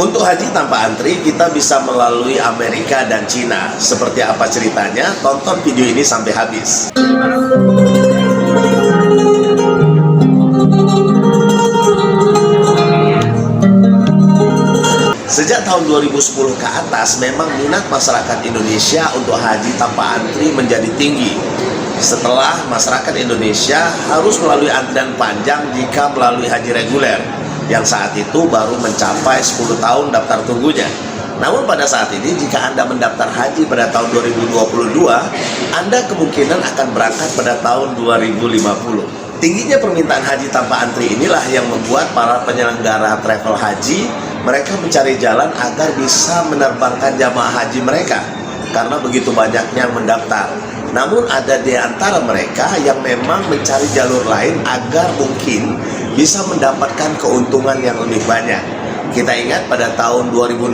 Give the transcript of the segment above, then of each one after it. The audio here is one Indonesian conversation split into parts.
Untuk haji tanpa antri, kita bisa melalui Amerika dan Cina. Seperti apa ceritanya? Tonton video ini sampai habis. Sejak tahun 2010 ke atas, memang minat masyarakat Indonesia untuk haji tanpa antri menjadi tinggi. Setelah masyarakat Indonesia harus melalui antrian panjang jika melalui haji reguler, yang saat itu baru mencapai 10 tahun daftar tunggunya. Namun pada saat ini, jika Anda mendaftar haji pada tahun 2022, Anda kemungkinan akan berangkat pada tahun 2050. Tingginya permintaan haji tanpa antri inilah yang membuat para penyelenggara travel haji mereka mencari jalan agar bisa menerbangkan jamaah haji mereka, karena begitu banyaknya yang mendaftar. Namun ada di antara mereka yang memang mencari jalur lain agar mungkin bisa mendapatkan keuntungan yang lebih banyak. Kita ingat pada tahun 2016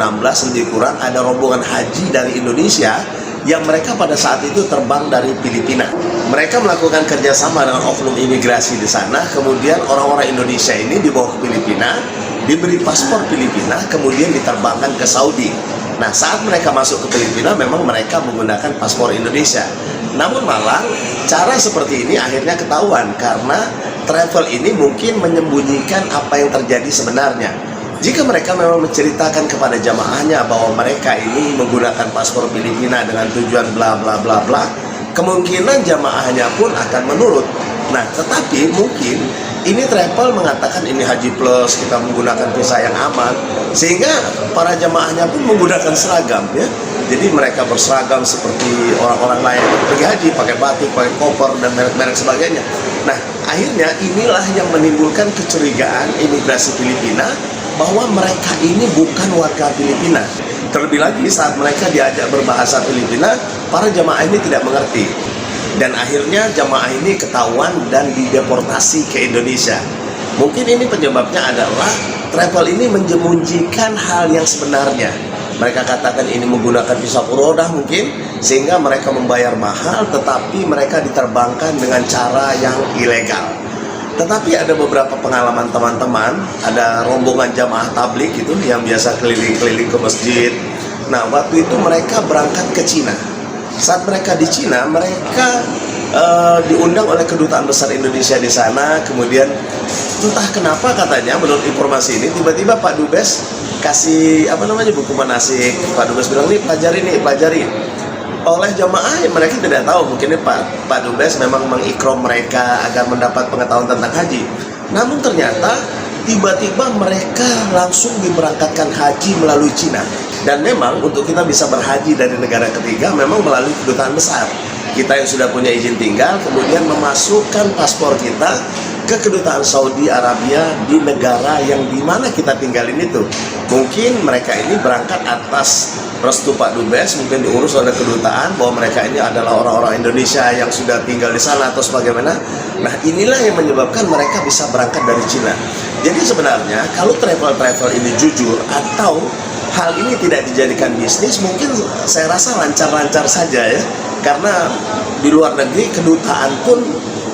lebih kurang ada rombongan haji dari Indonesia yang mereka pada saat itu terbang dari Filipina. Mereka melakukan kerjasama dengan oknum imigrasi di sana, kemudian orang-orang Indonesia ini dibawa ke Filipina, diberi paspor Filipina, kemudian diterbangkan ke Saudi. Nah, saat mereka masuk ke Filipina memang mereka menggunakan paspor Indonesia. Namun malah cara seperti ini akhirnya ketahuan karena travel ini mungkin menyembunyikan apa yang terjadi sebenarnya. Jika mereka memang menceritakan kepada jamaahnya bahwa mereka ini menggunakan paspor Filipina dengan tujuan bla bla bla bla, kemungkinan jamaahnya pun akan menurut. Nah, tetapi mungkin ini travel mengatakan ini haji plus, kita menggunakan visa yang aman, sehingga para jamaahnya pun menggunakan seragam, ya. Jadi mereka berseragam seperti orang-orang lain pergi haji, pakai batik, pakai koper dan merek-merek sebagainya. Nah, akhirnya inilah yang menimbulkan kecurigaan imigrasi Filipina bahwa mereka ini bukan warga Filipina. Terlebih lagi saat mereka diajak berbahasa Filipina, para jamaah ini tidak mengerti. Dan akhirnya jamaah ini ketahuan dan dideportasi ke Indonesia. Mungkin ini penyebabnya adalah travel ini menyembunyikan hal yang sebenarnya. Mereka katakan ini menggunakan visa furodah mungkin, sehingga mereka membayar mahal, tetapi mereka diterbangkan dengan cara yang ilegal. Tetapi ada beberapa pengalaman teman-teman, ada rombongan jamaah tablik itu yang biasa keliling-keliling ke masjid. Nah, waktu itu mereka berangkat ke Cina. Saat mereka di Cina, mereka diundang oleh Kedutaan Besar Indonesia di sana. Kemudian entah kenapa katanya, menurut informasi ini, tiba-tiba Pak Dubes kasih buku manasik. Pak Dubes bilang, nih pelajari. Oleh jamaah yang mereka tidak tahu, mungkin Pak Dubes memang mengikram mereka agar mendapat pengetahuan tentang haji. Namun ternyata tiba-tiba mereka langsung diberangkatkan haji melalui Cina. Dan memang untuk kita bisa berhaji dari negara ketiga memang melalui kedutaan besar. Kita yang sudah punya izin tinggal kemudian memasukkan paspor kita ke kedutaan Saudi Arabia di negara yang dimana kita tinggalin itu. Mungkin mereka ini berangkat atas restu Pak Dubes, mungkin diurus oleh kedutaan bahwa mereka ini adalah orang-orang Indonesia yang sudah tinggal di sana atau sebagaimana. Nah, inilah yang menyebabkan mereka bisa berangkat dari Cina. Jadi sebenarnya kalau travel ini jujur atau hal ini tidak dijadikan bisnis, mungkin saya rasa lancar-lancar saja, ya. Karena di luar negeri kedutaan pun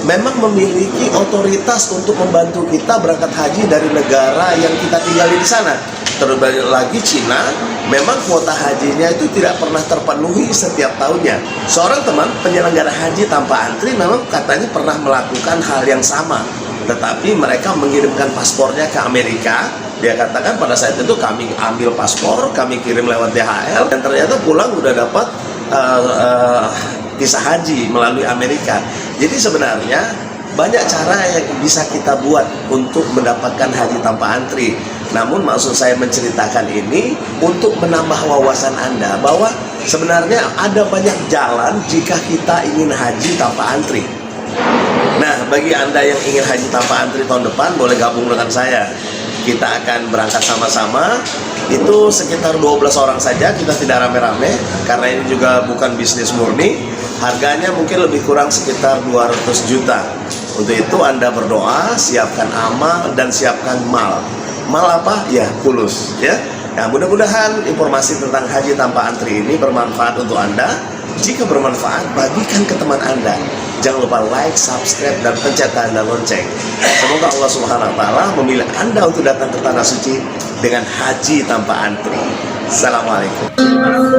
memang memiliki otoritas untuk membantu kita berangkat haji dari negara yang kita tinggali di sana. Terlebih lagi Cina, memang kuota hajinya itu tidak pernah terpenuhi setiap tahunnya. Seorang teman penyelenggara haji tanpa antri memang katanya pernah melakukan hal yang sama, tetapi mereka mengirimkan paspornya ke Amerika. Dia katakan pada saat itu kami ambil paspor, kami kirim lewat DHL, dan ternyata pulang udah dapat visa haji melalui Amerika. Jadi sebenarnya banyak cara yang bisa kita buat untuk mendapatkan haji tanpa antri. Namun maksud saya menceritakan ini untuk menambah wawasan Anda bahwa sebenarnya ada banyak jalan jika kita ingin haji tanpa antri. Nah, bagi Anda yang ingin haji tanpa antri tahun depan, boleh gabung dengan saya. Kita akan berangkat sama-sama. Itu sekitar 12 orang saja, kita tidak rame-rame karena ini juga bukan bisnis murni. Harganya mungkin lebih kurang sekitar 200 juta. Untuk itu Anda berdoa, siapkan amal dan siapkan mal. Mal apa? Ya, fulus, ya. Nah, mudah-mudahan informasi tentang haji tanpa antri ini bermanfaat untuk Anda. Jika bermanfaat, bagikan ke teman Anda. Jangan lupa like, subscribe, dan pencet tanda lonceng. Semoga Allah Subhanahu wa Ta'ala memilih Anda untuk datang ke Tanah Suci dengan haji tanpa antri. Assalamualaikum.